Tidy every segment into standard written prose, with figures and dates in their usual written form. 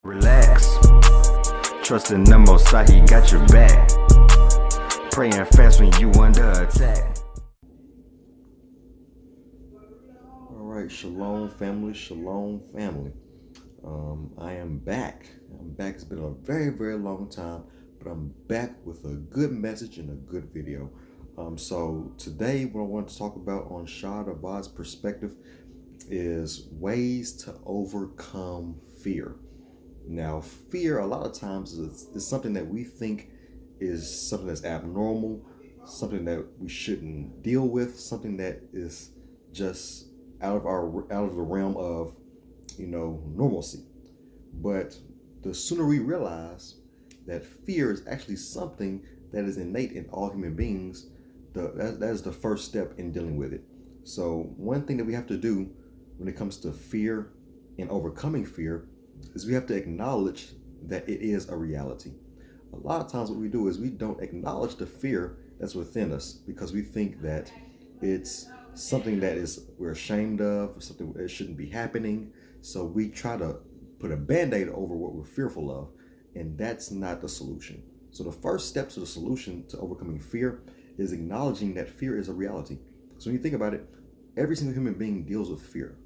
Relax, trust in the Most High, He got your back. Praying fast when you under attack. All right, shalom family, shalom family. I am back. It's been a very, very long time, but I'm back with a good message and a good video. So today what I want to talk about on Shah Abad's perspective is ways to overcome fear. Now, fear a lot of times is something that we think is something that's abnormal, something that we shouldn't deal with, something that is just out of the realm of, normalcy. But the sooner we realize that fear is actually something that is innate in all human beings, that is the first step in dealing with it. So one thing that we have to do when it comes to fear and overcoming fear is we have to acknowledge that it is a reality. A lot of times what we do is we don't acknowledge the fear that's within us because we think that it's something that we're ashamed of, something that shouldn't be happening. So we try to put a band-aid over what we're fearful of, and that's not the solution. So the first step to the solution to overcoming fear is acknowledging that fear is a reality. So when you think about it, every single human being deals with fear.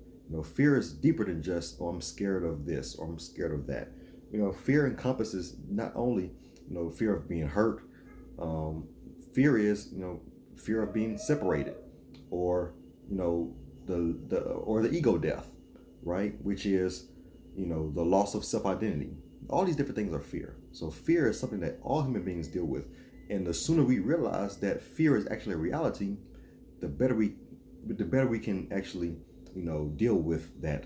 Fear is deeper than just, I'm scared of this or I'm scared of that. Fear encompasses not only, fear of being hurt. Fear is, fear of being separated, or, the ego death, right? Which is, the loss of self-identity. All these different things are fear. So fear is something that all human beings deal with. And the sooner we realize that fear is actually a reality, the better we can actually deal with that,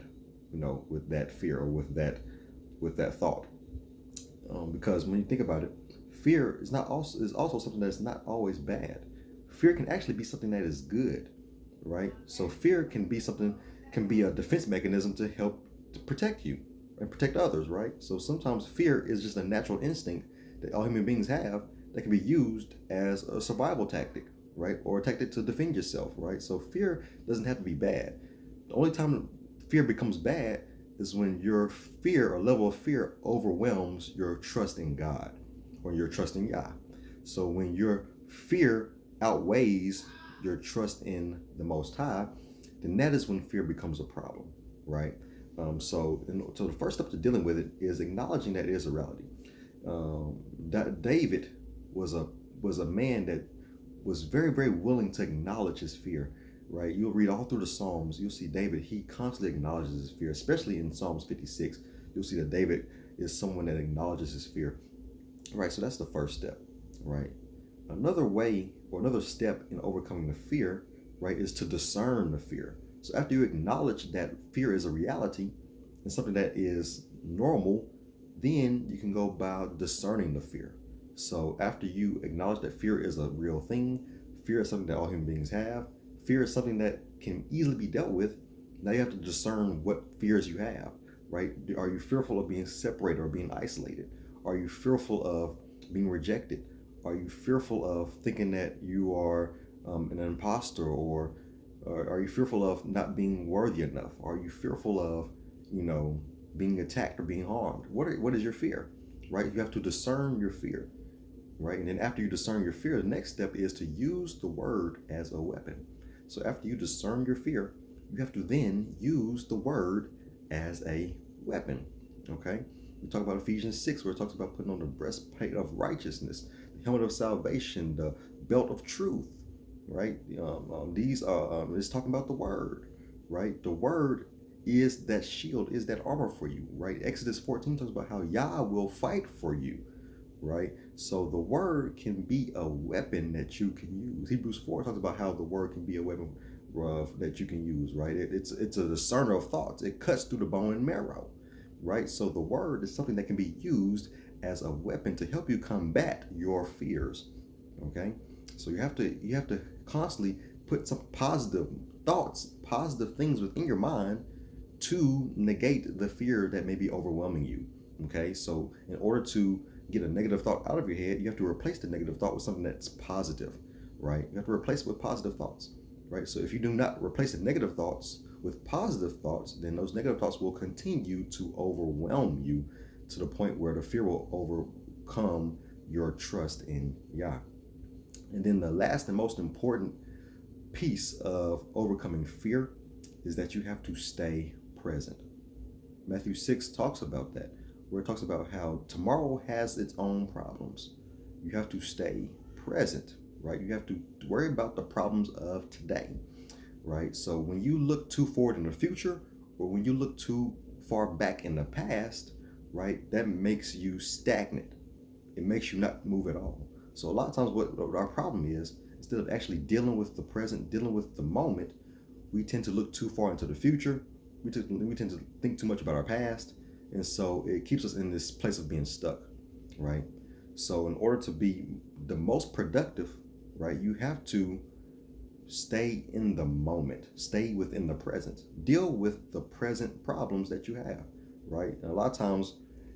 with that fear or with that thought. Because when you think about it, fear is also something that's not always bad. Fear can actually be something that is good, right? So fear can be a defense mechanism to help to protect you and protect others, right? So sometimes fear is just a natural instinct that all human beings have that can be used as a survival tactic, right? Or a tactic to defend yourself, right? So fear doesn't have to be bad. The only time fear becomes bad is when your fear or level of fear overwhelms your trust in God or your trust in Yah. So when your fear outweighs your trust in the Most High, then that is when fear becomes a problem, right? So the first step to dealing with it is acknowledging that it is a reality. David was a man that was very, very willing to acknowledge his fear. Right, you'll read all through the Psalms. You'll see David. He constantly acknowledges his fear, especially in Psalms 56. You'll see that David is someone that acknowledges his fear. Right, so that's the first step. Right, another way or another step in overcoming the fear, right, is to discern the fear. So after you acknowledge that fear is a reality and something that is normal, then you can go about discerning the fear. So after you acknowledge that fear is a real thing, fear is something that all human beings have. Fear is something that can easily be dealt with. Now you have to discern what fears you have, right? Are you fearful of being separated or being isolated? Are you fearful of being rejected? Are you fearful of thinking that you are an imposter, or are you fearful of not being worthy enough? Are you fearful of, being attacked or being harmed? What is your fear, right? You have to discern your fear, right? And then after you discern your fear, the next step is to use the word as a weapon. So after you discern your fear, you have to then use the word as a weapon, okay? We talk about Ephesians 6, where it talks about putting on the breastplate of righteousness, the helmet of salvation, the belt of truth, right? These are, it's talking about the word, right? The word is that shield, is that armor for you, right? Exodus 14 talks about how Yah will fight for you, right? So the word can be a weapon that you can use. Hebrews 4 talks about how the word can be a weapon that you can use, right? It's a discerner of thoughts. It cuts through the bone and marrow, right? So the word is something that can be used as a weapon to help you combat your fears, okay? So you have to constantly put some positive thoughts, positive things within your mind to negate the fear that may be overwhelming you, okay? So in order to get a negative thought out of your head, you have to replace the negative thought with something that's positive, right? You have to replace it with positive thoughts, right? So if you do not replace the negative thoughts with positive thoughts, then those negative thoughts will continue to overwhelm you to the point where the fear will overcome your trust in Yah. And then the last and most important piece of overcoming fear is that you have to stay present. Matthew 6 talks about that, where it talks about how tomorrow has its own problems. You have to stay present, right? You have to worry about the problems of today, right? So when you look too forward in the future, or when you look too far back in the past, right, that makes you stagnant. It makes you not move at all. So a lot of times what our problem is, instead of actually dealing with the present, dealing with the moment, we tend to look too far into the future. We tend to think too much about our past. And so it keeps us in this place of being stuck, right? So in order to be the most productive, right, you have to stay in the moment, stay within the present, deal with the present problems that you have, right? And a lot of times,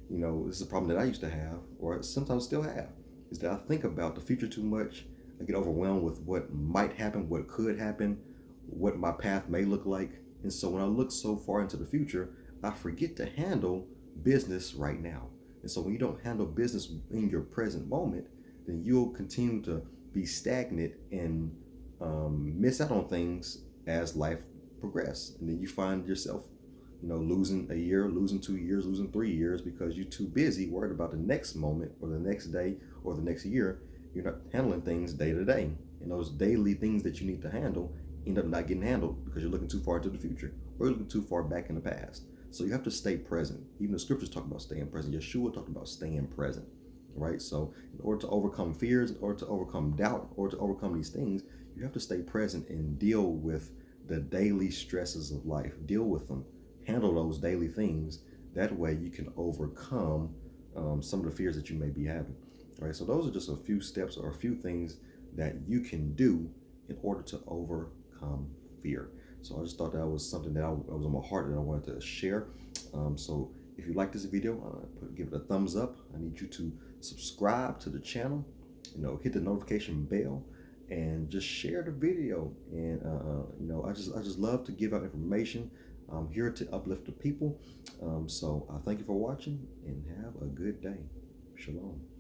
this is a problem that I used to have, or sometimes still have, is that I think about the future too much. I get overwhelmed with what might happen, what could happen, what my path may look like. And so when I look so far into the future, I forget to handle business right now. And so when you don't handle business in your present moment, then you'll continue to be stagnant and miss out on things as life progresses. And then you find yourself, losing a year, losing 2 years, losing 3 years because you're too busy worried about the next moment or the next day or the next year. You're not handling things day to day. And those daily things that you need to handle end up not getting handled because you're looking too far into the future or you're looking too far back in the past. So you have to stay present. Even the scriptures talk about staying present. Yeshua talked about staying present, right? So in order to overcome fears, in order to overcome doubt, or to overcome these things, you have to stay present and deal with the daily stresses of life. Deal with them. Handle those daily things. That way you can overcome some of the fears that you may be having. Right? So those are just a few steps or a few things that you can do in order to overcome fear. So I just thought that was something that was on my heart that I wanted to share. So if you like this video, give it a thumbs up. I need you to subscribe to the channel, hit the notification bell, and just share the video. And I just love to give out information. I'm here to uplift the people. So I thank you for watching and have a good day. Shalom.